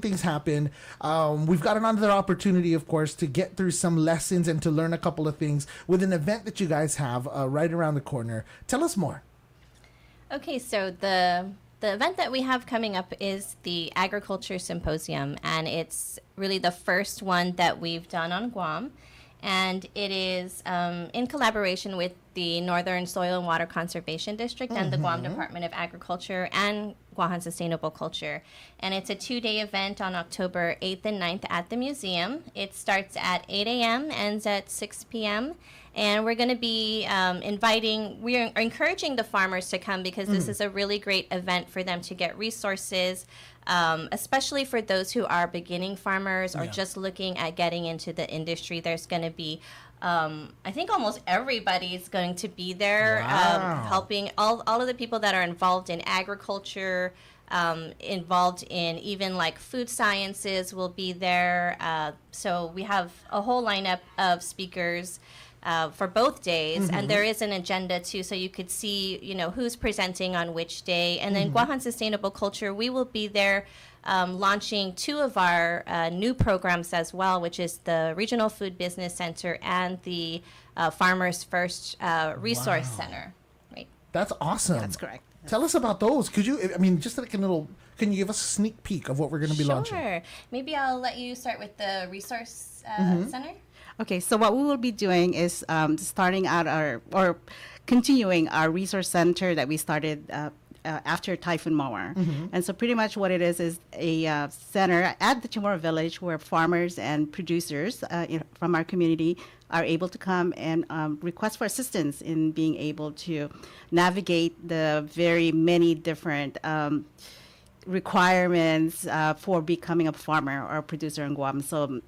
things happen. We've got another opportunity, of course, to get through some lessons and to learn a couple of things with an event that you guys have right around the corner. Tell us more. Okay, so the event that we have coming up is the Agriculture Symposium, and it's really the first one that we've done on Guam. And it is in collaboration with the Northern Soil and Water Conservation District and the Guam Department of Agriculture and Guahan Sustainable Culture. And it's a 2-day event on October 8th and 9th at the museum. It starts at 8 a.m., ends at 6 p.m., and we're going to be we're encouraging the farmers to come because this is a really great event for them to get resources, especially for those who are beginning farmers or just looking at getting into the industry. There's going to be, I think almost everybody's going to be there helping all of the people that are involved in agriculture, involved in even like food sciences will be there. So we have a whole lineup of speakers for both days, and there is an agenda too, so you could see, who's presenting on which day. And then Guahan Sustainable Culture, we will be there launching 2 of our new programs as well, which is the Regional Food Business Center and the Farmers First Resource Center. Right. That's awesome. That's correct. Tell us about those. Could you, just like can you give us a sneak peek of what we're going to be launching? Sure. Maybe I'll let you start with the Resource Center. Okay, so what we will be doing is starting out or continuing our resource center that we started after Typhoon Mawar. And so pretty much what it is a center at the Chamorro Village where farmers and producers from our community are able to come and request for assistance in being able to navigate the very many different requirements for becoming a farmer or a producer in Guam. So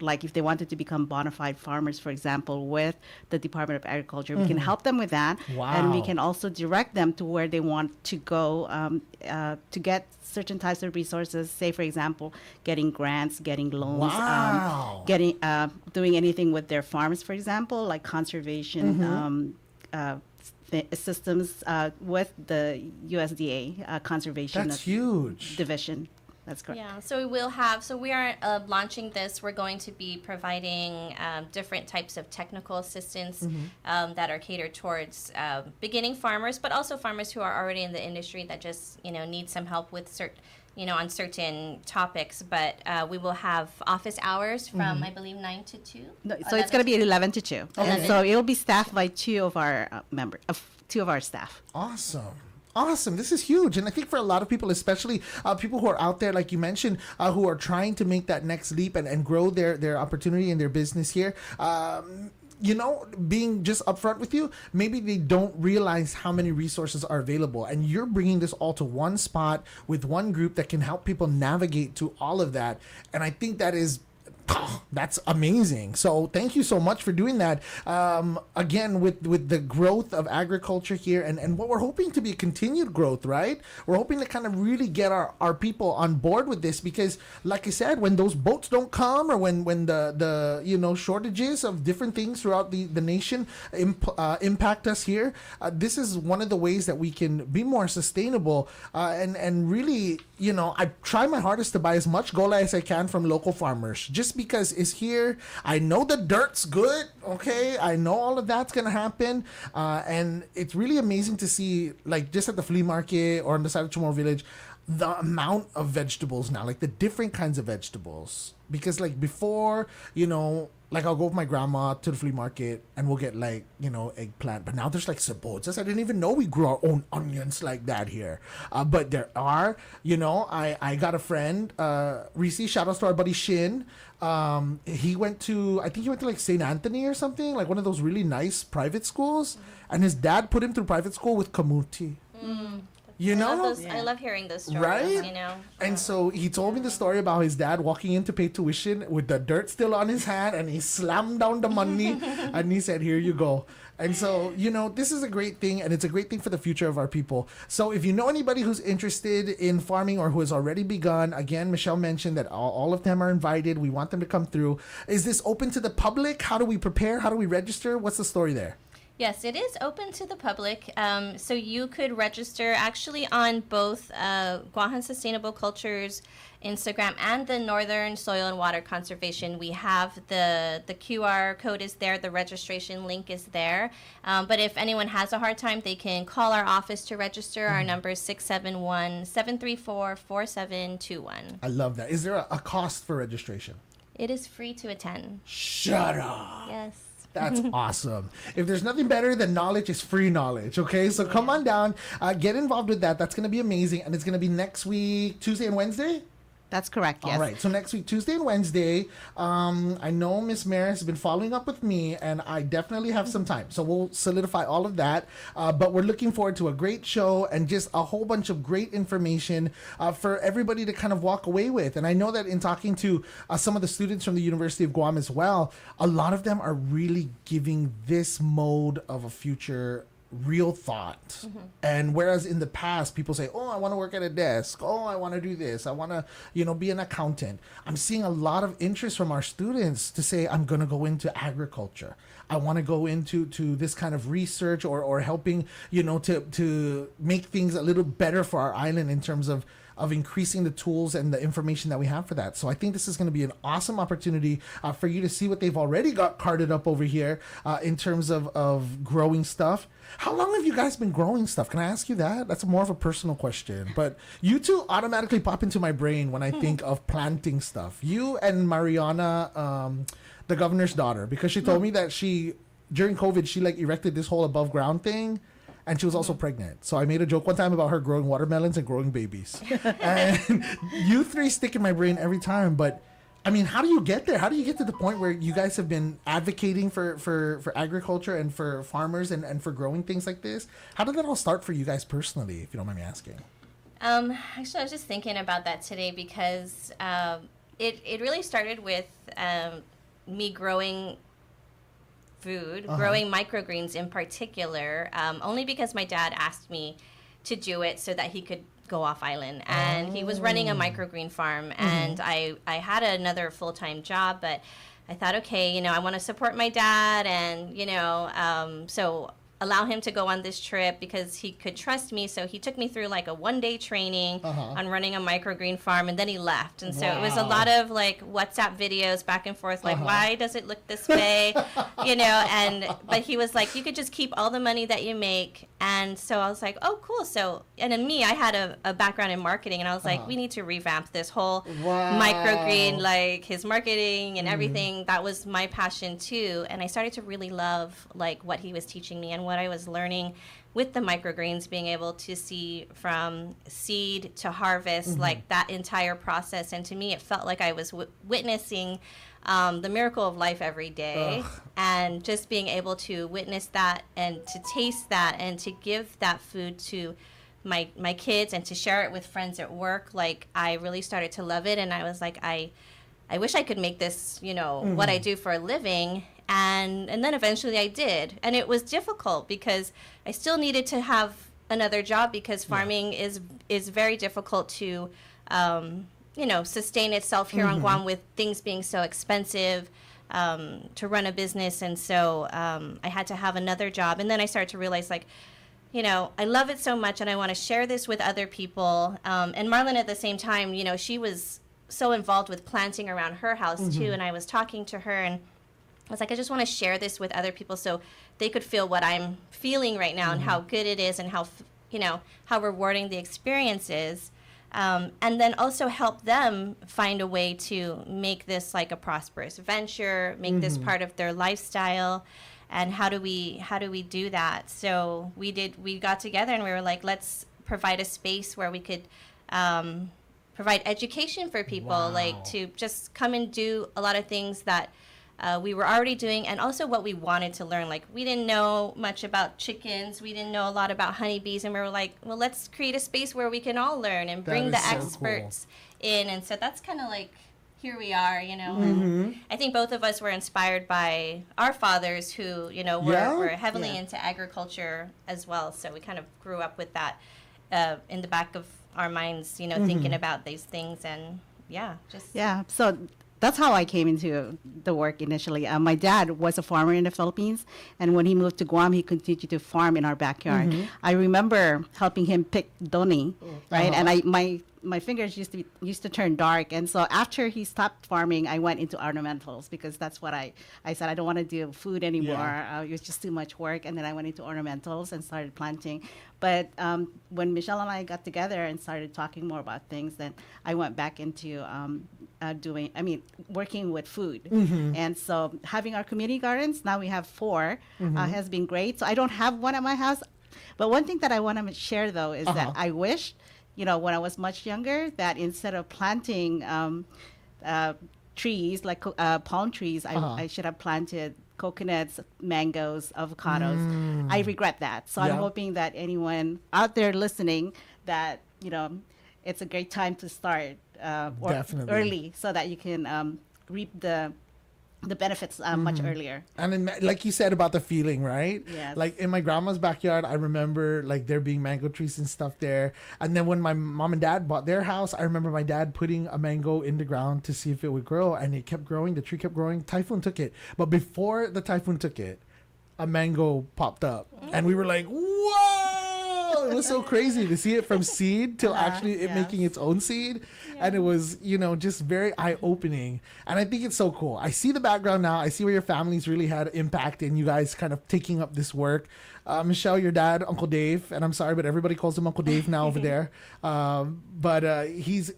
like if they wanted to become bona fide farmers, for example, with the Department of Agriculture, we can help them with that. Wow. And we can also direct them to where they want to go to get certain types of resources, say, for example, getting grants, getting loans, getting doing anything with their farms, for example, like conservation systems with the USDA Conservation That's huge. Division. That's correct. Yeah, so we are launching this. We're going to be providing different types of technical assistance that are catered towards beginning farmers, but also farmers who are already in the industry that just, need some help with on certain topics. But we will have office hours from, I believe, 9 to 2. No, so it's going to be 11 to 2. And so it'll be staffed by 2 of our two of our staff. Awesome. This is huge. And I think for a lot of people, especially people who are out there, like you mentioned, who are trying to make that next leap and grow their opportunity in their business here, being just upfront with you, maybe they don't realize how many resources are available. And you're bringing this all to one spot with one group that can help people navigate to all of that. And I think that's amazing. So thank you so much for doing that. Again, with the growth of agriculture here and what we're hoping to be continued growth, right? We're hoping to kind of really get our people on board with this because, like I said, when those boats don't come or when the shortages of different things throughout the nation impact us here, this is one of the ways that we can be more sustainable and really, I try my hardest to buy as much gola as I can from local farmers just because it's here. I know the dirt's good, okay? I know all of that's gonna happen, and it's really amazing to see, like, just at the flea market or on the side of Chamorro Village, the amount of vegetables now, like the different kinds of vegetables. Because like before, like I'll go with my grandma to the flea market and we'll get like, eggplant. But now there's like sabotas. I didn't even know we grew our own onions like that here. But there are, I got a friend, Reese, shout out to our buddy Shin. He went to like St. Anthony or something, like one of those really nice private schools. And his dad put him through private school with kamuti. I love hearing those stories, right? And so he told me the story about his dad walking in to pay tuition with the dirt still on his hand, and he slammed down the money and he said, "Here you go." And so, this is a great thing, and it's a great thing for the future of our people. So if you know anybody who's interested in farming or who has already begun, again, Michelle mentioned that all of them are invited. We want them to come through. Is this open to the public? How do we prepare? How do we register? What's the story there? Yes, it is open to the public. So you could register actually on both Guahan Sustainable Culture's Instagram and the Northern Soil and Water Conservation, we have the QR code is there, the registration link is there. But if anyone has a hard time, they can call our office to register. Our number is 671-734-4721. I love that. Is there a cost for registration? It is free to attend. Shut up. Yes. That's awesome. If there's nothing better than knowledge, is free knowledge. Okay, so come on down, get involved with that. That's going to be amazing, and it's going to be next week, Tuesday and Wednesday. That's correct, yes. All right, so next week, Tuesday and Wednesday. I know Miss Maris has been following up with me, and I definitely have some time. So we'll solidify all of that. But we're looking forward to a great show and just a whole bunch of great information for everybody to kind of walk away with. And I know that in talking to some of the students from the University of Guam as well, a lot of them are really giving this mode of a future real thought. And whereas in the past people say, oh, I want to work at a desk, oh, I want to do this, I want to be an accountant, I'm seeing a lot of interest from our students to say, I'm going to go into agriculture, I want to go into this kind of research or helping to make things a little better for our island in terms of increasing the tools and the information that we have for that. So I think this is going to be an awesome opportunity for you to see what they've already got carted up over here in terms of growing stuff. How long have you guys been growing stuff? Can I ask you that? That's more of a personal question. But you two automatically pop into my brain when I think of planting stuff. You and Mariana, the governor's daughter, because she told me that during COVID, she erected this whole above ground thing. And she was also pregnant. So I made a joke one time about her growing watermelons and growing babies. And you three stick in my brain every time. But, I mean, how do you get there? How do you get to the point where you guys have been advocating for agriculture and for farmers and for growing things like this? How did that all start for you guys personally, if you don't mind me asking? Actually, I was just thinking about that today because it really started with me growing food, growing microgreens in particular, only because my dad asked me to do it so that he could go off island. And he was running a microgreen farm, and I had another full-time job, but I thought, okay, I want to support my dad, and, so allow him to go on this trip because he could trust me. So he took me through a one-day training on running a microgreen farm, and then he left. And so it was a lot of WhatsApp videos back and forth, why does it look this way? But he was like, you could just keep all the money that you make. And so I was like, oh, cool. So, and then I had a background in marketing, and I was like, we need to revamp this whole microgreen, his marketing and everything. That was my passion too. And I started to really love what he was teaching me and what I was learning with the microgreens, being able to see from seed to harvest, that entire process. And to me, it felt like I was witnessing the miracle of life every day. And just being able to witness that and to taste that and to give that food to my kids and to share it with friends at work, I really started to love it. And I was like, I wish I could make this, what I do for a living. And then eventually I did. And it was difficult because I still needed to have another job because farming is very difficult to, sustain itself here on Guam with things being so expensive to run a business. And so I had to have another job. And then I started to realize, I love it so much and I want to share this with other people. And Marlon at the same time, she was so involved with planting around her house too. And I was talking to her and I was like, I just want to share this with other people so they could feel what I'm feeling right now and how good it is and how rewarding the experience is. And then also help them find a way to make this a prosperous venture, make this part of their lifestyle. And how do we do that? So we got together and we were like, let's provide a space where we could provide education for people, to just come and do a lot of things that we were already doing, and also what we wanted to learn. We didn't know much about chickens. We didn't know a lot about honeybees. And we were like, well, let's create a space where we can all learn and bring the experts in. And so that's kind of here we are, And I think both of us were inspired by our fathers who, were heavily into agriculture as well. So we kind of grew up with that in the back of our minds, thinking about these things. And so that's how I came into the work initially. My dad was a farmer in the Philippines, and when he moved to Guam, he continued to farm in our backyard. I remember helping him pick doni, right? And my fingers used to turn dark. And so after he stopped farming, I went into ornamentals because that's what I said. I don't want to do food anymore. Yeah. It was just too much work. And then I went into ornamentals and started planting. But when Michelle and I got together and started talking more about things, then I went back into working with food. And so having our community gardens, now we have 4, has been great. So I don't have one at my house. But one thing that I want to share, though, is that I wish, when I was much younger, that instead of planting trees, like palm trees, I should have planted coconuts, mangoes, avocados. I regret that. So I'm hoping that anyone out there listening that, it's a great time to start Definitely. early so that you can reap the benefits much earlier. And then, like you said about the feeling, right? Yes. Like in my grandma's backyard, I remember like there being mango trees and stuff there. And then when my mom and dad bought their house, I remember my dad putting a mango in the ground to see if it would grow, and it kept growing. The tree kept growing. Typhoon took it, but before the typhoon took it, a mango popped up, and we were like, "Whoa!" It was so crazy to see it from seed till actually it making its own seed. And it was, just very eye-opening. And I think it's so cool. I see the background now. I see where your families really had impact in you guys kind of taking up this work. Michelle, your dad, Uncle Dave, and I'm sorry, but everybody calls him Uncle Dave now over there. But he's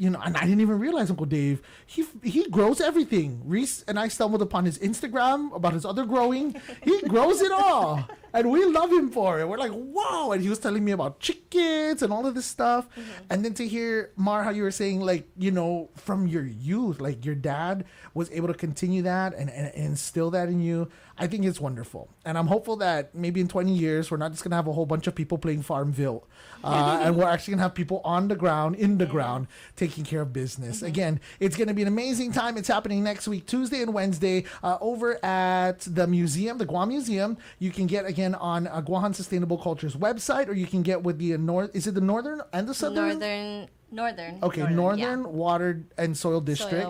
and I didn't even realize Uncle Dave, he grows everything. Reese and I stumbled upon his Instagram about his other growing. He grows it all. And we love him for it. We're like, wow. And he was telling me about chickens and all of this stuff. And then to hear, Mar, how you were saying, like, from your youth, like your dad was able to continue that and instill that in you. I think it's wonderful. And I'm hopeful that maybe in 20 years, we're not just going to have a whole bunch of people playing Farmville. And we're actually going to have people on the ground, in the ground, taking care of business. Again, it's going to be an amazing time. It's happening next week, Tuesday and Wednesday, over at the museum, the Guam Museum. You can get, again, on Guahan Sustainable Culture's website, or you can get with the is it the northern and the southern? Northern. Okay, Northern Water and Soil District.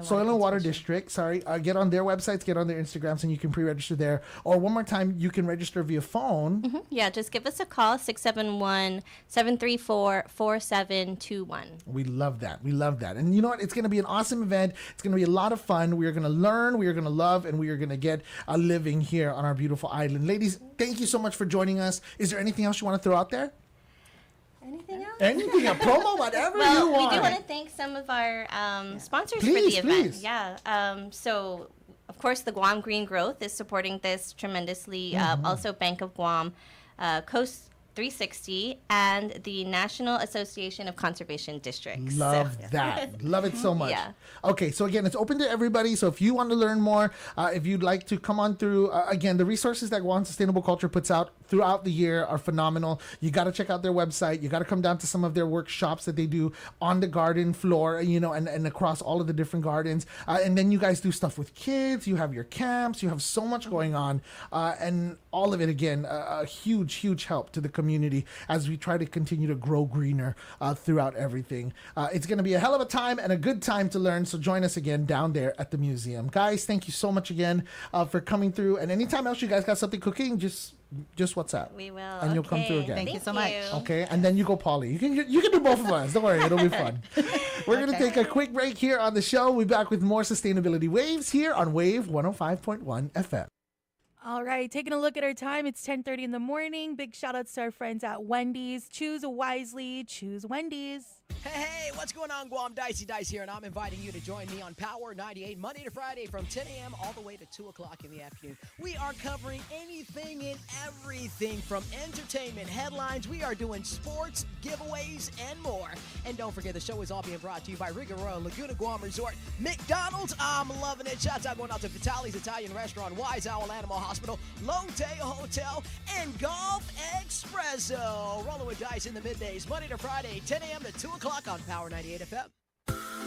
Soil and Water District. Sorry. Get on their websites, get on their Instagrams, and you can pre-register there. Or one more time, you can register via phone. Yeah, just give us a call, 671-734-4721. We love that. We love that. And you know what? It's going to be an awesome event. It's going to be a lot of fun. We are going to learn, we are going to love, and we are going to get a living here on our beautiful island. Ladies, thank you so much for joining us. Is there anything else you want to throw out there? Anything else? Anything, a promo, whatever you want. We do want to thank some of our sponsors Please, for the event. please. Yeah. So, of course, the Guam Green Growth is supporting this tremendously. Also, Bank of Guam, Coast 360, and the National Association of Conservation Districts. Love that. Love it so much. Yeah. Okay, so again, it's open to everybody. So if you want to learn more, if you'd like to come on through, again, the resources that Guam Sustainable Culture puts out throughout the year are phenomenal. You got to check out their website. You got to come down to some of their workshops that they do on the garden floor, and across all of the different gardens. And then you guys do stuff with kids. You have your camps. You have so much going on. And all of it, again, a huge, huge help to the community as we try to continue to grow greener throughout everything. It's going to be a hell of a time and a good time to learn. So join us again down there at the museum. Guys, thank you so much again for coming through. And anytime else you guys got something cooking, just WhatsApp. We will. And you'll come through again. Thank you so much. Okay, and then you go Polly. You can do both of us. Don't worry, it'll be fun. We're gonna take a quick break here on the show. We'll be back with more Sustainability Waves here on Wave 105.1 FM. All right, taking a look at our time. It's 10:30 in the morning. Big shout outs to our friends at Wendy's. Choose wisely. Choose Wendy's. Hey, what's going on, Guam? Dicey Dice here, and I'm inviting you to join me on Power 98 Monday to Friday from 10 a.m. all the way to 2 o'clock in the afternoon. We are covering anything and everything from entertainment, headlines. We are doing sports, giveaways, and more. And don't forget, the show is all being brought to you by Riga Royal Laguna Guam Resort, McDonald's. I'm loving it. Shouts out going out to Vitali's Italian Restaurant, Wise Owl Animal Hospital, Lotte Hotel, and Golf Espresso. Rolling with Dice in the middays, Monday to Friday, 10 a.m. to 2 o'clock on Power 98 FM.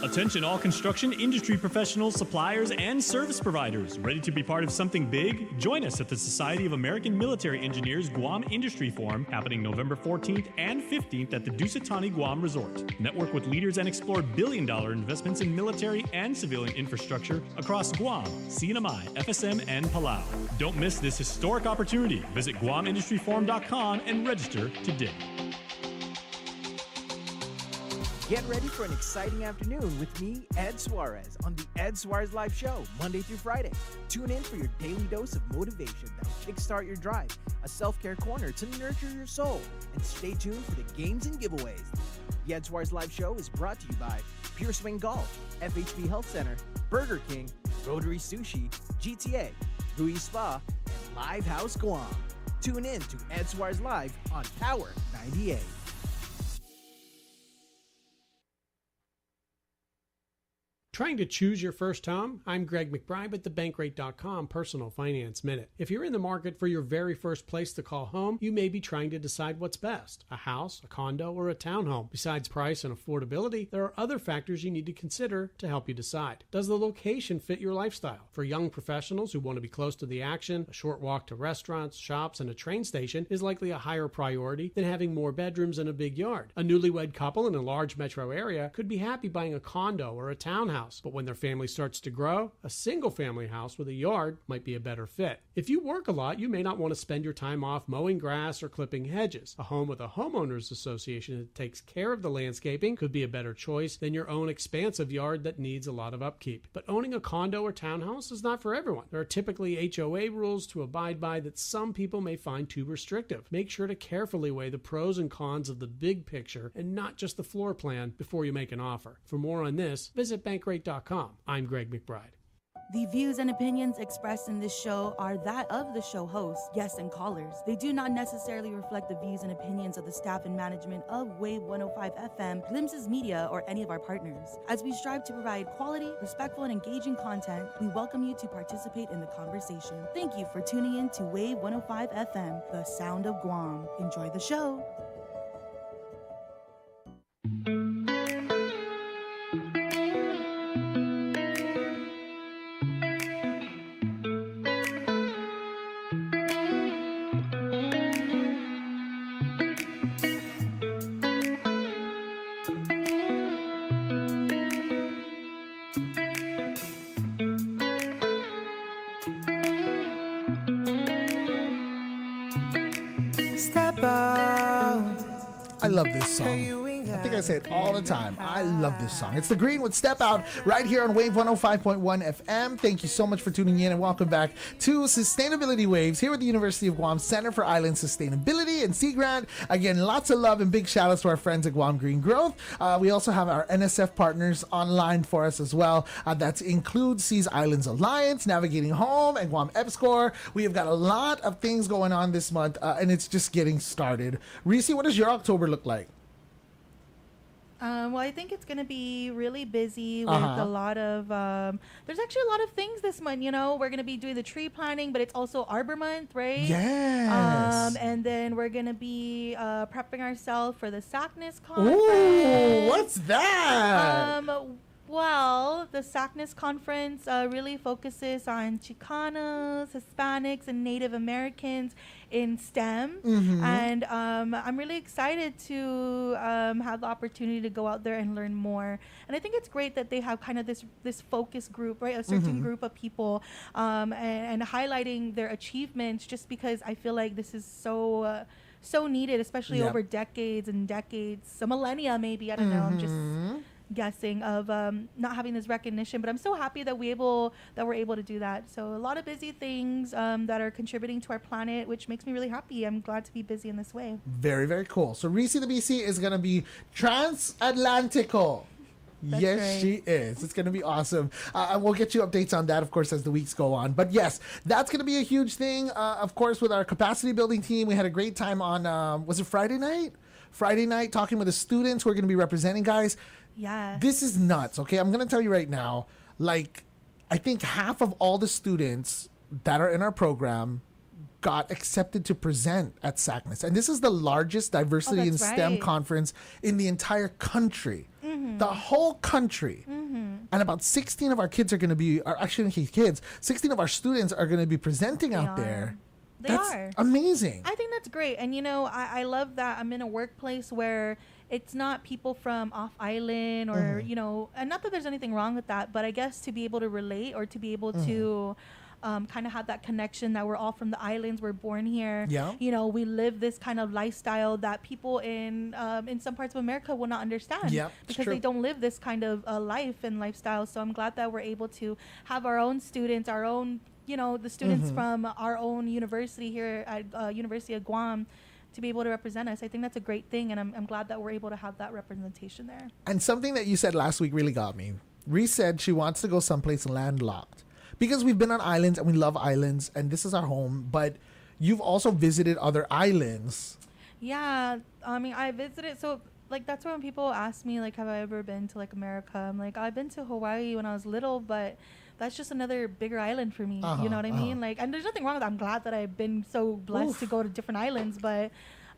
Attention all construction industry professionals, suppliers, and service providers. Ready to be part of something big? Join us at the Society of American Military Engineers Guam Industry Forum happening November 14th and 15th at the Dusatani Guam Resort. Network with leaders and explore billion-dollar investments in military and civilian infrastructure across Guam, CNMI, FSM, and Palau. Don't miss this historic opportunity. Visit GuamIndustryForum.com and register today. Get ready for an exciting afternoon with me, Ed Suarez, on the Ed Suarez Live Show, Monday through Friday. Tune in for your daily dose of motivation that will kickstart your drive, a self-care corner to nurture your soul, and stay tuned for the games and giveaways. The Ed Suarez Live Show is brought to you by Pure Swing Golf, FHB Health Center, Burger King, Rotary Sushi, GTA, Rui Spa, and Live House Guam. Tune in to Ed Suarez Live on Power 98. Trying to choose your first home? I'm Greg McBride with the Bankrate.com Personal Finance Minute. If you're in the market for your very first place to call home, you may be trying to decide what's best, a house, a condo, or a townhome. Besides price and affordability, there are other factors you need to consider to help you decide. Does the location fit your lifestyle? For young professionals who want to be close to the action, a short walk to restaurants, shops, and a train station is likely a higher priority than having more bedrooms and a big yard. A newlywed couple in a large metro area could be happy buying a condo or a townhouse. But when their family starts to grow, a single-family house with a yard might be a better fit. If you work a lot, you may not want to spend your time off mowing grass or clipping hedges. A home with a homeowners association that takes care of the landscaping could be a better choice than your own expansive yard that needs a lot of upkeep. But owning a condo or townhouse is not for everyone. There are typically HOA rules to abide by that some people may find too restrictive. Make sure to carefully weigh the pros and cons of the big picture and not just the floor plan before you make an offer. For more on this, visit Bankrate.com. I'm Greg McBride. The views and opinions expressed in this show are that of the show hosts, guests, and callers. They do not necessarily reflect the views and opinions of the staff and management of Wave 105 FM, Glimpses Media, or any of our partners. As we strive to provide quality, respectful, and engaging content, we welcome you to participate in the conversation. Thank you for tuning in to Wave 105 FM, the sound of Guam. Enjoy the show. Step out. I love this song. I think I say it all the time. I love this song. It's The Green with Step Out right here on Wave 105.1 FM. Thank you so much for tuning in and welcome back to Sustainability Waves here at the University of Guam Center for Island Sustainability and Sea Grant. Again, lots of love and big shout outs to our friends at Guam Green Growth. We also have our NSF partners online for us as well. That includes Seas Islands Alliance, Navigating Home, and Guam EPSCOR. We have got a lot of things going on this month and it's just getting started. Reese, what does your October look like? Well, I think it's going to be really busy with a lot of, there's actually a lot of things this month, you know. We're going to be doing the tree planting, but it's also Arbor Month, right? Yes. And then we're going to be prepping ourselves for the SACNIS conference. Ooh, what's that? Well, the SACNIS conference really focuses on Chicanos, Hispanics, and Native Americans in STEM. And I'm really excited to have the opportunity to go out there and learn more. And I think it's great that they have kind of this focus group, right? A certain group of people and highlighting their achievements, just because I feel like this is so needed, especially over decades and decades, a millennia maybe, I don't know, I'm just guessing, of not having this recognition. But I'm so happy that we're able to do that. So a lot of busy things that are contributing to our planet, which makes me really happy. I'm glad to be busy in this way. Very, very cool. So Reese the BC is going to be transatlantical. That's yes, right. she is. It's going to be awesome. And we'll get you updates on that, of course, as the weeks go on. But yes, that's going to be a huge thing. Of course, with our capacity building team, we had a great time on, was it Friday night? Friday night, talking with the students who are going to be representing, guys. Yeah. This is nuts, okay? I'm going to tell you right now, like, I think half of all the students that are in our program got accepted to present at SACNIS. And this is the largest diversity in STEM conference in the entire country. The whole country. And about 16 of our kids are going to be, or actually 16 of our students are going to be presenting out there. That's amazing. I think that's great. And, you know, I love that I'm in a workplace where it's not people from off island or, you know, and not that there's anything wrong with that, but I guess to be able to relate or to be able to kind of have that connection that we're all from the islands. We're born here. Yeah. You know, we live this kind of lifestyle that people in some parts of America will not understand. Yeah, it's because true. they don't live this kind of life and lifestyle. So I'm glad that we're able to have our own students, our own, you know, the students from our own university here at University of Guam, to be able to represent us. I think that's a great thing, and I'm glad that we're able to have that representation there. And something that you said last week really got me. Reese said she wants to go someplace landlocked because we've been on islands and we love islands and this is our home, but you've also visited other islands. Yeah, I mean, I visited, so like that's when people ask me like, have I ever been to like America? I'm like, I've been to Hawaii when I was little, but that's just another bigger island for me. You know what I mean? Like, and there's nothing wrong with that. I'm glad that I've been so blessed to go to different islands, but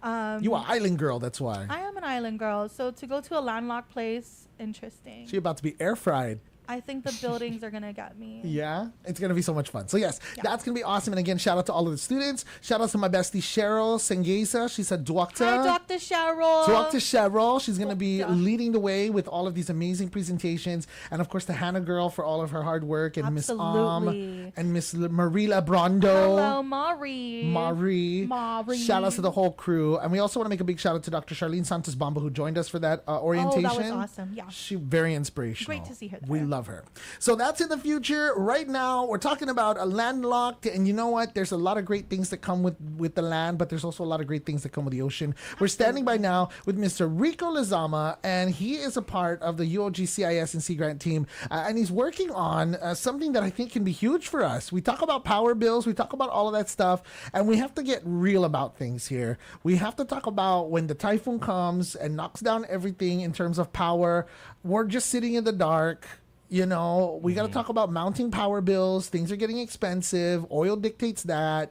You are island girl, that's why. I am an island girl. So to go to a landlocked place, interesting. She about to be air fried. I think the buildings are gonna get me. Yeah, it's gonna be so much fun. So yes, Yeah. that's gonna be awesome. And again, shout out to all of the students. Shout out to my bestie Cheryl Sengesa. She's a doctor. Hi, Dr. Cheryl. Dr. Cheryl. She's gonna be Doctor. leading the way with all of these amazing presentations, and of course the Hannah girl for all of her hard work, and Miss Absolutely. and Miss Marila Brondo. Hello, Mari. Mari. Shout out to the whole crew. And we also want to make a big shout out to Dr. Charlene Santos Bamba, who joined us for that orientation. Oh, that was awesome. Yeah. She very inspirational. Great to see her We there. love her. So that's in the future. Right now, we're talking about a landlocked, and you know what? There's a lot of great things that come with the land, but there's also a lot of great things that come with the ocean. We're standing by now with Mr. Rico Lizama, and he is a part of the UOG CIS and Sea Grant team, and he's working on something that I think can be huge for us. We talk about power bills, we talk about all of that stuff, and we have to get real about things here. We have to talk about when the typhoon comes and knocks down everything in terms of power. We're just sitting in the dark. You know, we got to talk about mounting power bills. Things are getting expensive. Oil dictates that.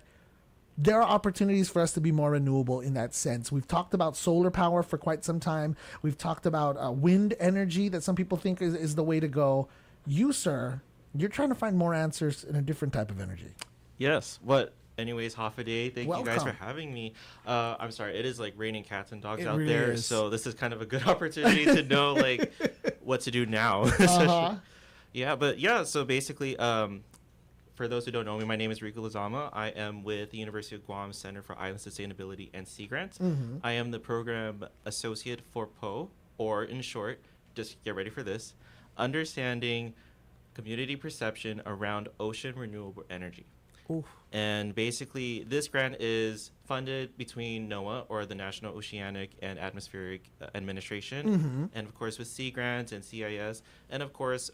There are opportunities for us to be more renewable in that sense. We've talked about solar power for quite some time. We've talked about wind energy that some people think is the way to go. You, sir, you're trying to find more answers in a different type of energy. Yes. What? Anyways, Hafa-day. Thank you guys for Welcome. having me. I'm sorry. It is like raining cats and dogs It out really there, is. so this is kind of a good opportunity to know like what to do now. Uh-huh. Yeah, but yeah. So basically, for those who don't know me, my name is Rico Lizama. I am with the University of Guam Center for Island Sustainability and Sea Grants. I am the program associate for PO, or in short, just get ready for this, understanding community perception around ocean renewable energy. Oof. And basically, this grant is funded between NOAA, or the National Oceanic and Atmospheric Administration, and of course with Sea Grants and CIS, and of course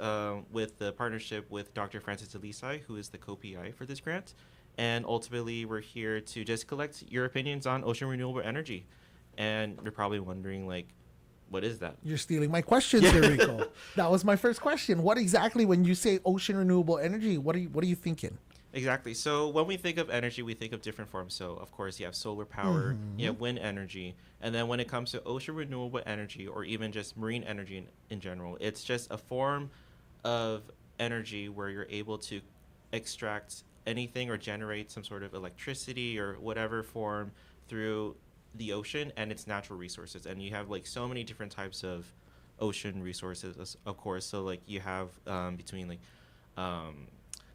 with the partnership with Dr. Francis Delisai, who is the co-PI for this grant. And ultimately, we're here to just collect your opinions on ocean renewable energy. And you're probably wondering, like, what is that? You're stealing my questions, there, Rico. That was my first question. What exactly, when you say ocean renewable energy, what are you thinking? Exactly. So when we think of energy, we think of different forms. So of course you have solar power, you have wind energy, and then when it comes to ocean renewable energy, or even just marine energy in general, it's just a form of energy where you're able to extract anything or generate some sort of electricity or whatever form through the ocean and its natural resources. And you have like so many different types of ocean resources, of course. So like you have between like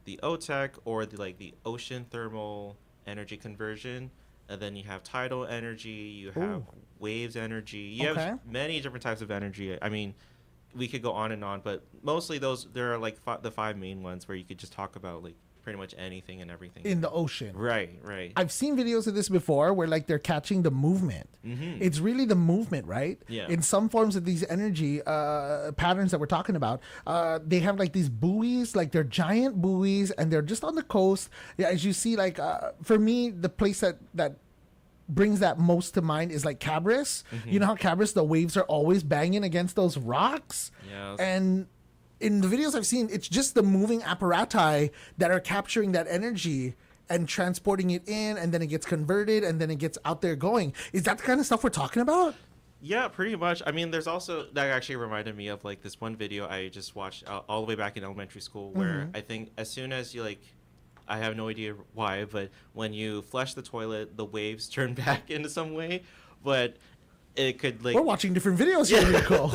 the OTEC, or the ocean thermal energy conversion, and then you have tidal energy, you have waves energy, you Okay. have many different types of energy. I mean, we could go on and on, but mostly there are like the five main ones where you could just talk about like pretty much anything and everything In the ocean. right. I've seen videos of this before where like they're catching the movement. It's really the movement, right? Yeah. In some forms of these energy patterns that we're talking about, they have like these buoys, like they're giant buoys, and they're just on the coast. Yeah, as you see, like for me, the place that brings that most to mind is like Cabris. You know how Cabris, the waves are always banging against those rocks. Yes. And in the videos I've seen, it's just the moving apparati that are capturing that energy and transporting it in, and then it gets converted, and then it gets out there going. Is that the kind of stuff we're talking about? Yeah, pretty much. I mean, there's also, that actually reminded me of like this one video I just watched all the way back in elementary school, where I think as soon as you like, I have no idea why, but when you flush the toilet, the waves turn back into some way. But it could like We're watching different videos here, Rico.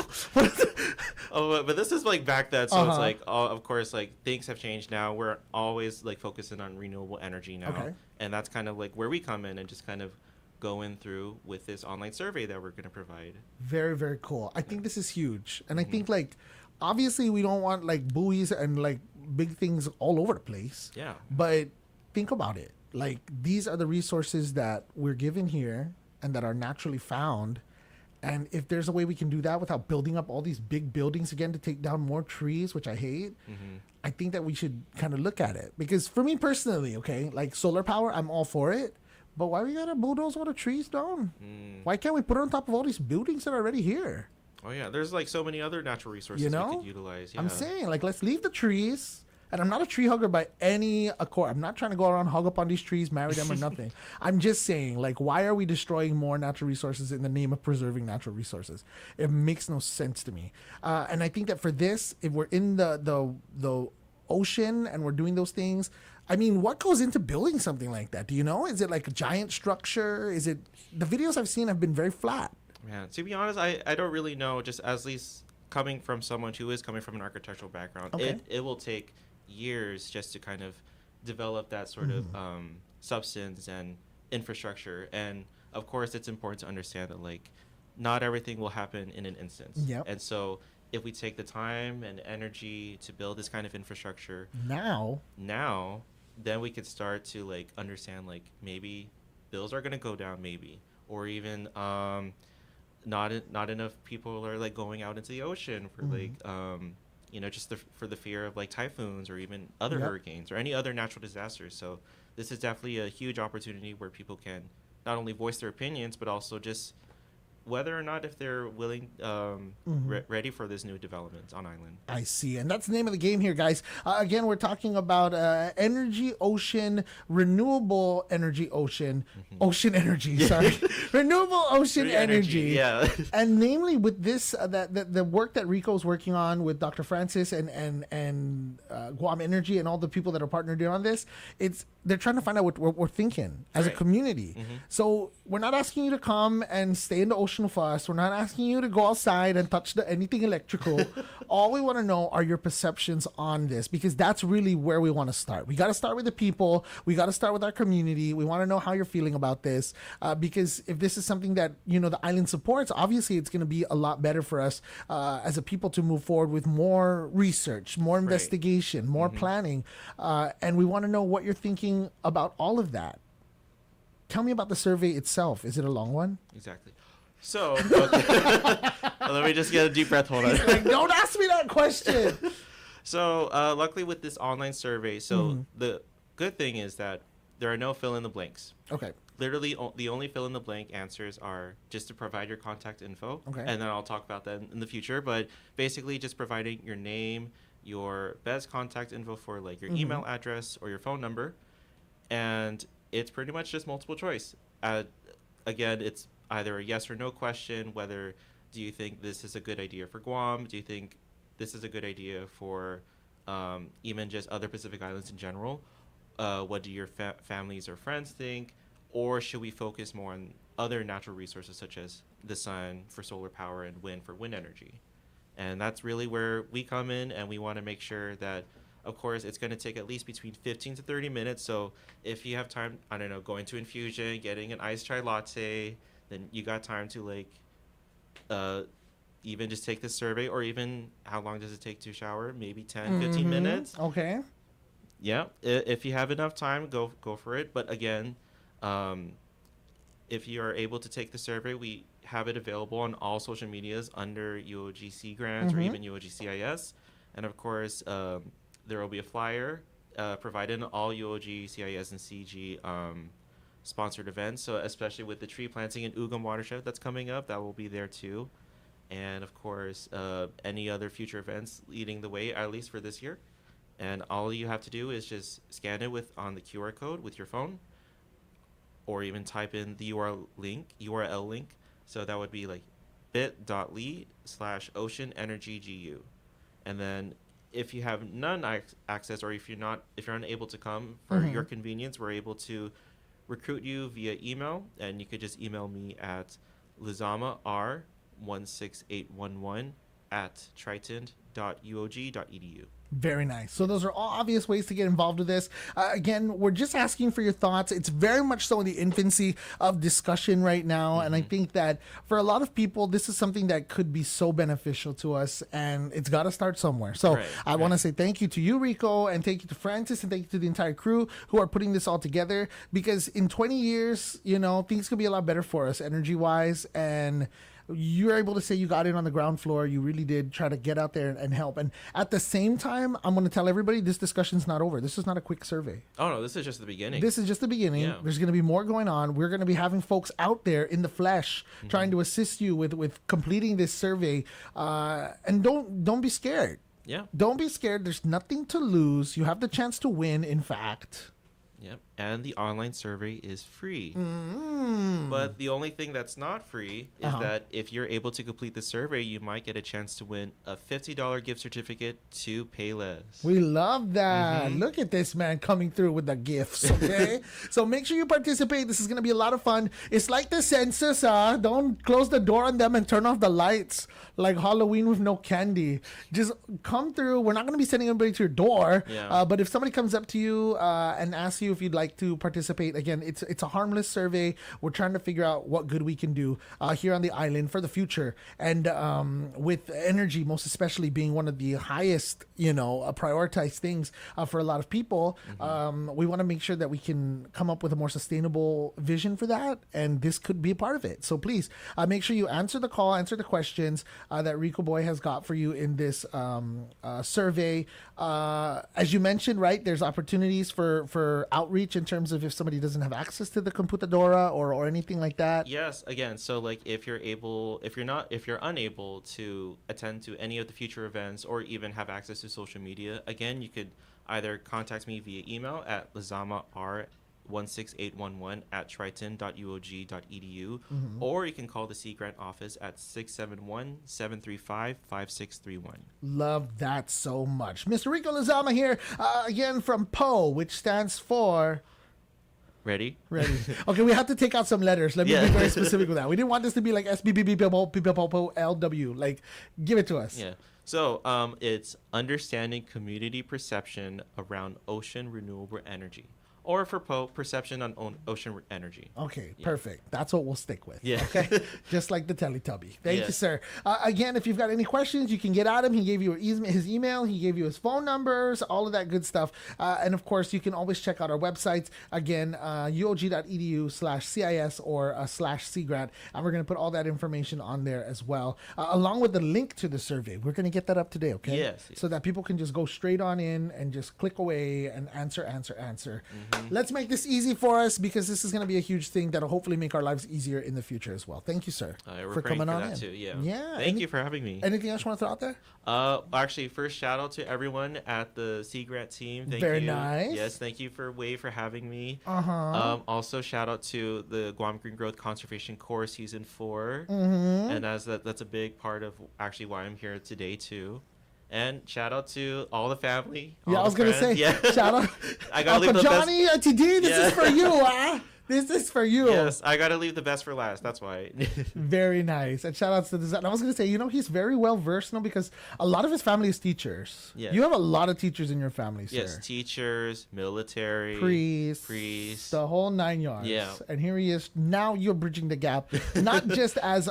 but this is like back then, so it's Uh-huh. like of course like things have changed now. We're always like focusing on renewable energy now, Okay. and that's kind of like where we come in and just kind of going through with this online survey that we're going to provide. Very, very cool. I think this is huge. And I Mm-hmm. think, like, obviously we don't want, like, buoys and, like, big things all over the place. Yeah. But think about it. Like, these are the resources that we're given here and that are naturally found. And if there's a way we can do that without building up all these big buildings again to take down more trees, which I hate, I think that we should kind of look at it. Because for me personally, okay, like solar power, I'm all for it. But why we gotta bulldoze all the trees down? Why can't we put it on top of all these buildings that are already here? Oh yeah, there's like so many other natural resources You know? we could utilize. Yeah. I'm saying, like, let's leave the trees. And I'm not a tree hugger by any accord. I'm not trying to go around hug up on these trees, marry them, or nothing. I'm just saying, like, why are we destroying more natural resources in the name of preserving natural resources? It makes no sense to me. And I think that for this, if we're in the ocean and we're doing those things, I mean, what goes into building something like that? Do you know? Is it like a giant structure? Is it? The videos I've seen have been very flat. Man, to be honest, I don't really know. Just at least coming from someone who is coming from an architectural background, Okay. it will take years just to kind of develop that sort of substance and infrastructure. And of course, it's important to understand that like not everything will happen in an instance. Yep. And so if we take the time and energy to build this kind of infrastructure Now, then we could start to like understand like maybe bills are going to go down, maybe, or even not enough people are like going out into the ocean for like just for the fear of like typhoons or even other Yep. hurricanes or any other natural disasters. So this is definitely a huge opportunity where people can not only voice their opinions but also just whether or not if they're willing ready for this new development on island. I see. And that's the name of the game here, guys. Again, we're talking about energy ocean, renewable energy ocean, ocean energy, sorry. Renewable ocean Free energy. yeah. And namely with this, the work that Rico's working on with Dr. Francis and Guam Energy and all the people that are partnered in on this, they're trying to find out what we're thinking as a Right. community. So we're not asking you to come and stay in the ocean with us. We're not asking you to go outside and touch anything electrical. All we want to know are your perceptions on this, because that's really where we want to start. We got to start with the people. We got to start with our community. We want to know how you're feeling about this, because if this is something that the island supports, obviously it's going to be a lot better for us as a people to move forward with more research, more investigation, more planning, and we want to know what you're thinking about all of that. Tell me about the survey itself. Is it a long one? Exactly. So, okay. Let me just get a deep breath. Hold on. Like, don't ask me that question. So, luckily with this online survey, the good thing is that there are no fill in the blanks. Okay. Literally, the only fill in the blank answers are just to provide your contact info. Okay. And then I'll talk about that in the future. But basically, just providing your name, your best contact info for like your email address or your phone number. And it's pretty much just multiple choice. Again, it's either a yes or no question. Whether do you think this is a good idea for Guam? Do you think this is a good idea for even just other Pacific Islands in general? What do your families or friends think? Or should we focus more on other natural resources such as the sun for solar power and wind for wind energy? And that's really where we come in, and we want to make sure that, of course, it's going to take at least between 15 to 30 minutes. So if you have time, I don't know, going to Infusion, getting an iced chai latte, then you got time to like even just take this survey, or even how long does it take to shower? Maybe 10, 15 minutes. Okay. Yeah, if you have enough time, go for it. But again, if you are able to take the survey, we have it available on all social medias under UOGC grants or even UOGCIS. And of course, there will be a flyer provided in all UOG, CIS, and CG sponsored events. So especially with the tree planting in Ugam Watershed that's coming up, that will be there too. And of course, any other future events leading the way, at least for this year. And all you have to do is just scan it on the QR code with your phone, or even type in the URL link. So that would be like bit.ly/oceanenergygu. And then if you have none access, or if you're unable to come for your convenience, we're able to recruit you via email, and you could just email me at Lizama R16811 at triton.uog.edu. Very nice. So those are all obvious ways to get involved with this. Again, we're just asking for your thoughts. It's very much so in the infancy of discussion right now. And I think that for a lot of people, this is something that could be so beneficial to us, and it's got to start somewhere. So I want to say thank you to you, Rico, and thank you to Francis, and thank you to the entire crew who are putting this all together, because in 20 years, you know, things could be a lot better for us energy-wise, and you're able to say you got in on the ground floor. You really did try to get out there and help. And at the same time, I'm going to tell everybody this discussion's not over. This is not a quick survey. Oh, no, this is just the beginning. This is just the beginning. Yeah. There's going to be more going on. We're going to be having folks out there in the flesh trying to assist you with completing this survey. And don't be scared. Yeah. Don't be scared. There's nothing to lose. You have the chance to win, in fact. Yep. And the online survey is free. But the only thing that's not free is that if you're able to complete the survey, you might get a chance to win a $50 gift certificate to Payless. We love that. Look at this man coming through with the gifts, okay? So make sure you participate. This is going to be a lot of fun. It's like the census, don't close the door on them and turn off the lights like Halloween with no candy. Just come through. We're not going to be sending anybody to your door. But if somebody comes up to you and asks you if you'd like to participate, again, it's a harmless survey. We're trying to figure out what good we can do here on the island for the future. And with energy, most especially being one of the highest, prioritized things for a lot of people, we want to make sure that we can come up with a more sustainable vision for that. And this could be a part of it. So please make sure you answer the call, answer the questions that Rico Boy has got for you in this survey. As you mentioned, right, there's opportunities for outreach in terms of if somebody doesn't have access to the computadora or anything like that. Yes, again, so like if you're unable to attend to any of the future events or even have access to social media, again, you could either contact me via email at lazamar16811 at triton.uog.edu, or you can call the Sea Grant office at 671-735-5631. Love that so much. Mr. Rico Lizama here, again from PO, which stands for... Ready? Okay, we have to take out some letters. Let me be very specific with that. We didn't want this to be like SBBBPLW. Like, give it to us. Yeah. So it's understanding community perception around ocean renewable energy. Or for perception on ocean energy. Okay, perfect. That's what we'll stick with. Yeah. Okay, just like the Teletubby. Thank you, sir. Again, if you've got any questions, you can get at him. He gave you his email. He gave you his phone numbers, all of that good stuff. And of course, you can always check out our websites. Again, uog.edu/CIS or /SeaGrant. And we're going to put all that information on there as well, along with the link to the survey. We're going to get that up today, okay? Yes. So that people can just go straight on in and just click away and answer. Let's make this easy for us, because this is going to be a huge thing that'll hopefully make our lives easier in the future as well. Thank you, sir, for coming on in. Too, yeah. Thank you for having me. Anything else you want to throw out there? Actually, first shout out to everyone at the Sea Grant team. Thank Very you. nice. Yes, thank you for having me. Also, shout out to the Guam Green Growth Conservation Corps Season 4, and that's a big part of actually why I'm here today too. And shout out to all the family. I was going to say, shout out. I got to leave Johnny, TD, this is for you, This is for you. Yes, I got to leave the best for last. That's why. Very nice. And shout outs to this. And I was going to say, he's very well versed now, because a lot of his family is teachers. Yeah. You have a lot of teachers in your family, sir. Yes, teachers, military, priests, the whole 9 yards. Yeah. And here he is. Now you're bridging the gap, not just as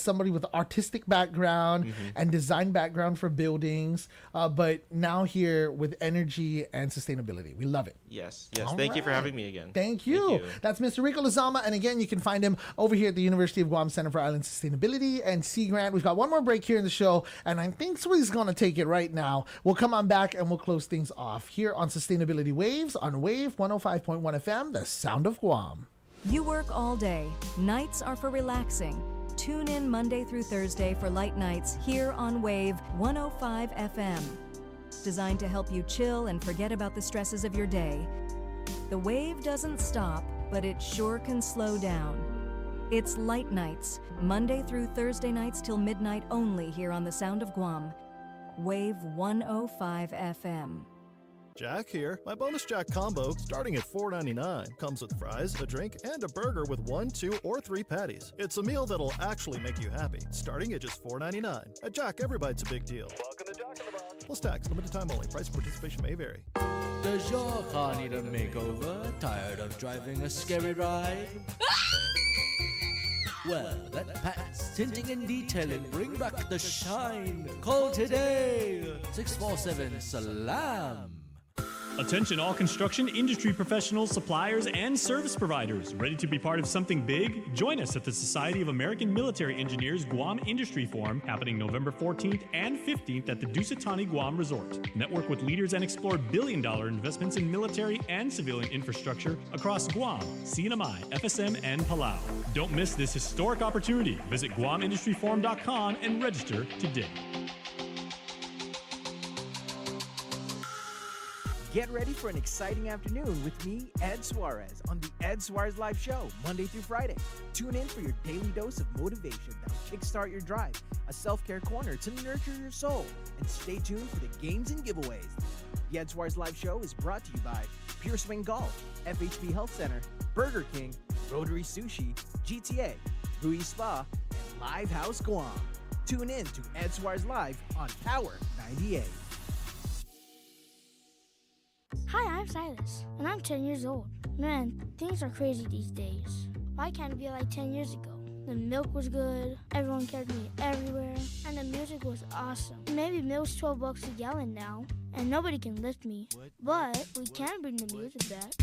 somebody with artistic background and design background for buildings, but now here with energy and sustainability. We love it. Yes. Thank you for having me again. Thank you. That's Mr. Rico Lizama. And again, you can find him over here at the University of Guam Center for Island Sustainability and Sea Grant. We've got one more break here in the show, and I think somebody's going to take it right now. We'll come on back and we'll close things off here on Sustainability Waves on Wave 105.1 FM, the sound of Guam. You work all day. Nights are for relaxing. Tune in Monday through Thursday for Light Nights here on Wave 105 FM. Designed to help you chill and forget about the stresses of your day. The wave doesn't stop, but it sure can slow down. It's Light Nights, Monday through Thursday nights till midnight only here on the Sound of Guam. Wave 105 FM. Jack here. My bonus Jack combo, starting at $4.99, comes with fries, a drink, and a burger with 1, 2, or 3 patties. It's a meal that'll actually make you happy, starting at just $4.99. At Jack, every bite's a big deal. Welcome to Jack in the Box. Plus tax, limited time only. Price and participation may vary. Does your car need a makeover? Tired of driving a scary ride? Well, let Pat's Tinting and Detailing bring back the shine. Call today, 647-SALAM. Attention all construction industry professionals, suppliers, and service providers. Ready to be part of something big? Join us at the Society of American Military Engineers Guam Industry Forum, happening November 14th and 15th at the Dusitani Guam Resort. Network with leaders and explore billion-dollar investments in military and civilian infrastructure across Guam, CNMI, FSM, and Palau. Don't miss this historic opportunity. Visit GuamIndustryForum.com and register today. Get ready for an exciting afternoon with me, Ed Suarez, on the Ed Suarez Live Show, Monday through Friday. Tune in for your daily dose of motivation that'll kickstart your drive, a self-care corner to nurture your soul, and stay tuned for the games and giveaways. The Ed Suarez Live Show is brought to you by Pure Swing Golf, FHB Health Center, Burger King, Rotary Sushi, GTA, Rui Spa, and Live House Guam. Tune in to Ed Suarez Live on Power 98. Hi, I'm Silas, and I'm 10 years old. Man, things are crazy these days. Why can't it be like 10 years ago? The milk was good, everyone carried me everywhere, and the music was awesome. Maybe milk's $12 a gallon now, and nobody can lift me. But we can bring the music back.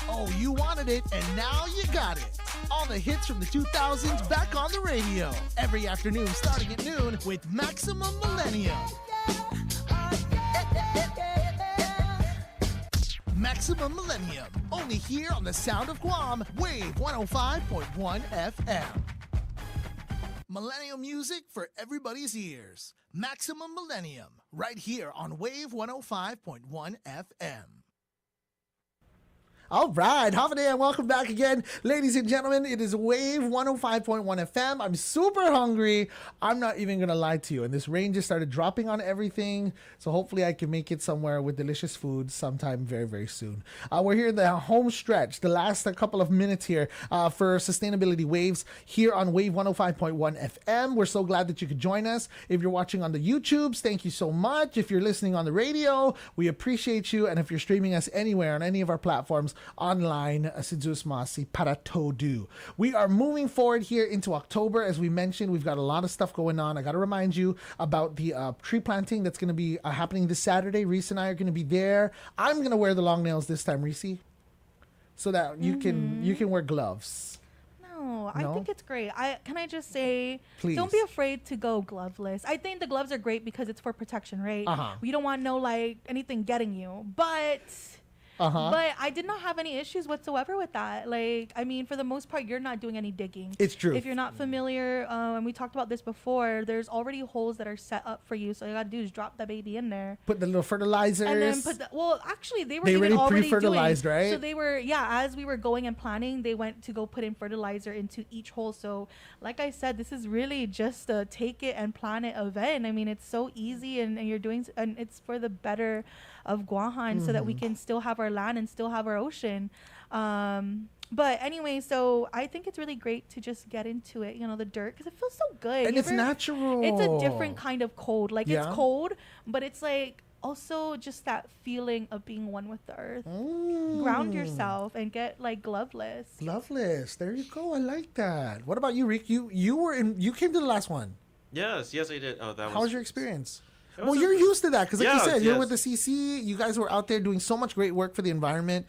Oh, you wanted it, and now you got it. All the hits from the 2000s back on the radio. Every afternoon starting at noon with Maximum Millennium. Maximum Millennium, only here on the Sound of Guam, Wave 105.1 FM. Millennial music for everybody's ears. Maximum Millennium, right here on Wave 105.1 FM. All right, Holiday, and welcome back again. Ladies and gentlemen, it is Wave 105.1 FM. I'm super hungry. I'm not even going to lie to you. And this rain just started dropping on everything. So hopefully I can make it somewhere with delicious food sometime very, very soon. We're here in the home stretch, the last couple of minutes here for Sustainability Waves here on Wave 105.1 FM. We're so glad that you could join us. If you're watching on the YouTubes, thank you so much. If you're listening on the radio, we appreciate you. And if you're streaming us anywhere on any of our platforms, online, si Diyos masi para todo. We are moving forward here into October. As we mentioned, we've got a lot of stuff going on. I got to remind you about the tree planting that's going to be happening this Saturday. Reese and I are going to be there. I'm going to wear the long nails this time, Reese, so that you can wear gloves. No, I think it's great. Can I just say, Please. Don't be afraid to go gloveless. I think the gloves are great because it's for protection, right? You don't want anything getting you, but I did not have any issues whatsoever with that. Like, I mean, for the most part, you're not doing any digging. It's true. If you're not familiar, and we talked about this before, there's already holes that are set up for you. So all you gotta do is drop the baby in there. Put the little fertilizers. And then actually, they were already doing, fertilized, right? So they were, as we were going and planning, they went to go put in fertilizer into each hole. So like I said, this is really just a take it and plan it event. I mean, it's so easy and you're doing, and it's for the better of Guahan so that we can still have our land and still have our ocean. But anyway, so I think it's really great to just get into it, the dirt, because it feels so good. And it's natural. It's a different kind of cold. Like, it's cold, but it's like also just that feeling of being one with the earth. Ground yourself and get like gloveless. Gloveless. There you go. I like that. What about you, Rick? You came to the last one. Yes, I did. Oh, How was your experience? Well, you're used to that because, like you said, you're with the CC. You guys were out there doing so much great work for the environment.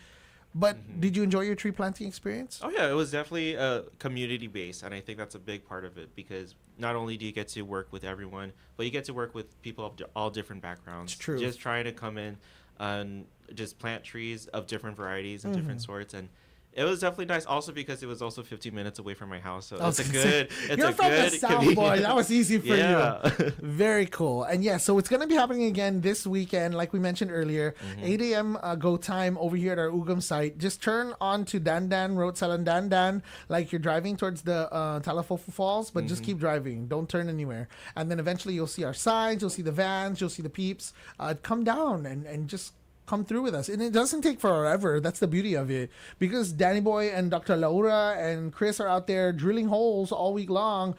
But did you enjoy your tree planting experience? Oh, yeah. It was definitely community-based, and I think that's a big part of it because not only do you get to work with everyone, but you get to work with people of all different backgrounds. It's true. Just trying to come in and just plant trees of different varieties and different sorts, and it was definitely nice also because it was also 15 minutes away from my house. So it's a good You're from the South, boy. That was easy for you. Very cool. And so it's going to be happening again this weekend, like we mentioned earlier. 8 a.m. Go time over here at our Ugam site. Just turn on to Dandan Road, Salandandan, like you're driving towards the Talafofu Falls, but just keep driving. Don't turn anywhere. And then eventually you'll see our signs, you'll see the vans, you'll see the peeps. Come down and just come through with us. And it doesn't take forever. That's the beauty of it. Because Danny Boy and Dr. Laura and Chris are out there drilling holes all week long,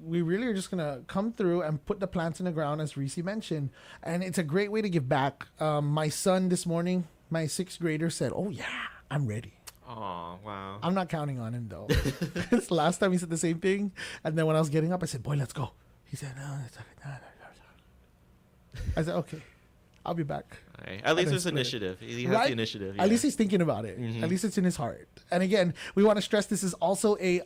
we really are just going to come through and put the plants in the ground, as Reese mentioned. And it's a great way to give back. My son this morning, my 6th grader, said, "Oh, yeah, I'm ready." Oh, wow. I'm not counting on him, though. Because last time he said the same thing. And then when I was getting up, I said, "Boy, let's go." He said, "No, it's okay. No." I said, "Okay, I'll be back." Right. At least there's initiative. He has the initiative. Yeah. At least he's thinking about it. At least it's in his heart. And again, we want to stress this is also a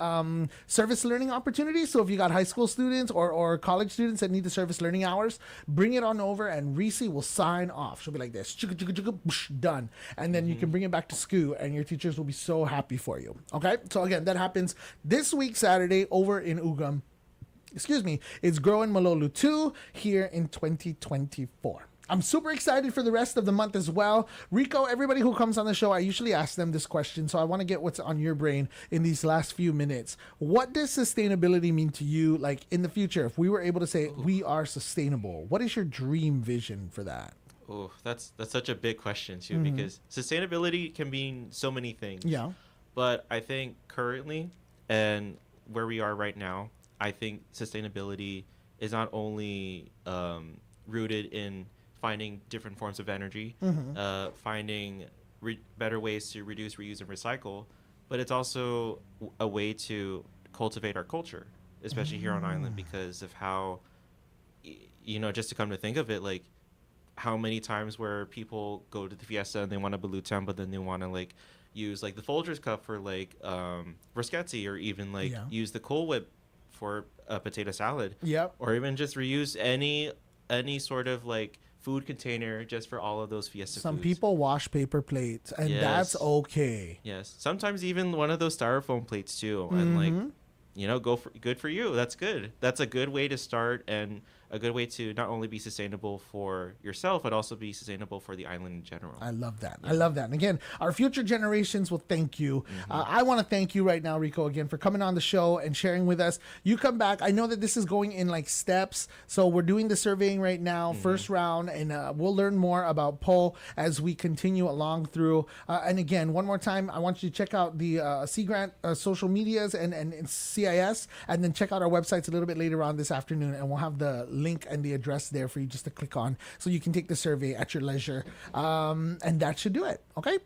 service learning opportunity. So if you got high school students or college students that need the service learning hours, bring it on over and Reese will sign off. She'll be like this, chugga, chugga, chugga, boosh, done. And then you can bring it back to school and your teachers will be so happy for you. Okay? So again, that happens this week, Saturday, over in Ugam. It's Grow in Malolu 2 here in 2024. I'm super excited for the rest of the month as well. Rico, everybody who comes on the show, I usually ask them this question, so I want to get what's on your brain in these last few minutes. What does sustainability mean to you, like in the future? If we were able to say we are sustainable, what is your dream vision for that? Oh, that's such a big question too, because sustainability can mean so many things. Yeah. But I think currently and where we are right now, I think sustainability is not only rooted in finding different forms of energy, finding better ways to reduce, reuse, and recycle, but it's also a way to cultivate our culture, especially here on island, because of how, just to come to think of it, like how many times where people go to the fiesta and they want a balutan, but then they want to like use like the Folgers cup for like bruschetta, or even like use the Cool Whip for a potato salad. Yep. Or even just reuse any sort of like food container just for all of those fiesta Some foods. people wash paper plates, and that's okay. Yes. Sometimes even one of those styrofoam plates too. And like, good for you. That's good. That's a good way to start, and a good way to not only be sustainable for yourself, but also be sustainable for the island in general. I love that. I love that. And again, our future generations will thank you. I want to thank you right now, Rico, again, for coming on the show and sharing with us. You come back. I know that this is going in like steps. So we're doing the surveying right now, first round, and we'll learn more about Poe as we continue along through. And again, one more time, I want you to check out the Sea Grant social medias and CIS, and then check out our websites a little bit later on this afternoon, and we'll have the link and the address there for you just to click on, so you can take the survey at your leisure. And that should do it. Okay.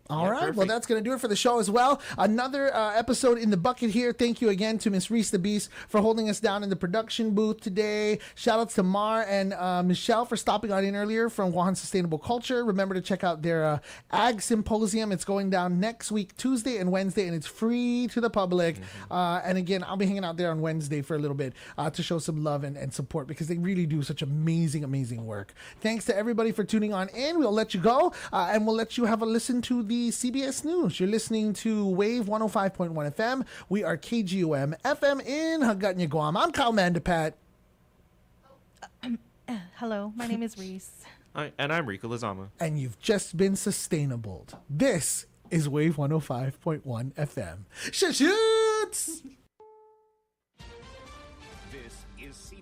All right. Perfect. Well, that's going to do it for the show as well. Another episode in the bucket here. Thank you again to Miss Reese the Beast for holding us down in the production booth today. Shout outs to Mar and Michelle for stopping on in earlier from Guahan Sustainable Culture. Remember to check out their Ag Symposium. It's going down next week, Tuesday and Wednesday, and it's free to the public. And again, I'll be hanging out there on Wednesday for a little bit to show some love and support, because they really do such amazing, amazing work. Thanks to everybody for tuning on in. We'll let you go, and we'll let you have a listen to the CBS News. You're listening to Wave 105.1 FM. We are KGOM FM in Hagåtña, Guam. I'm Kyle Mandapat. Hello, my name is Reese. Hi, and I'm Rico Lizama. And you've just been sustainable. This is Wave 105.1 FM. Shoots! This is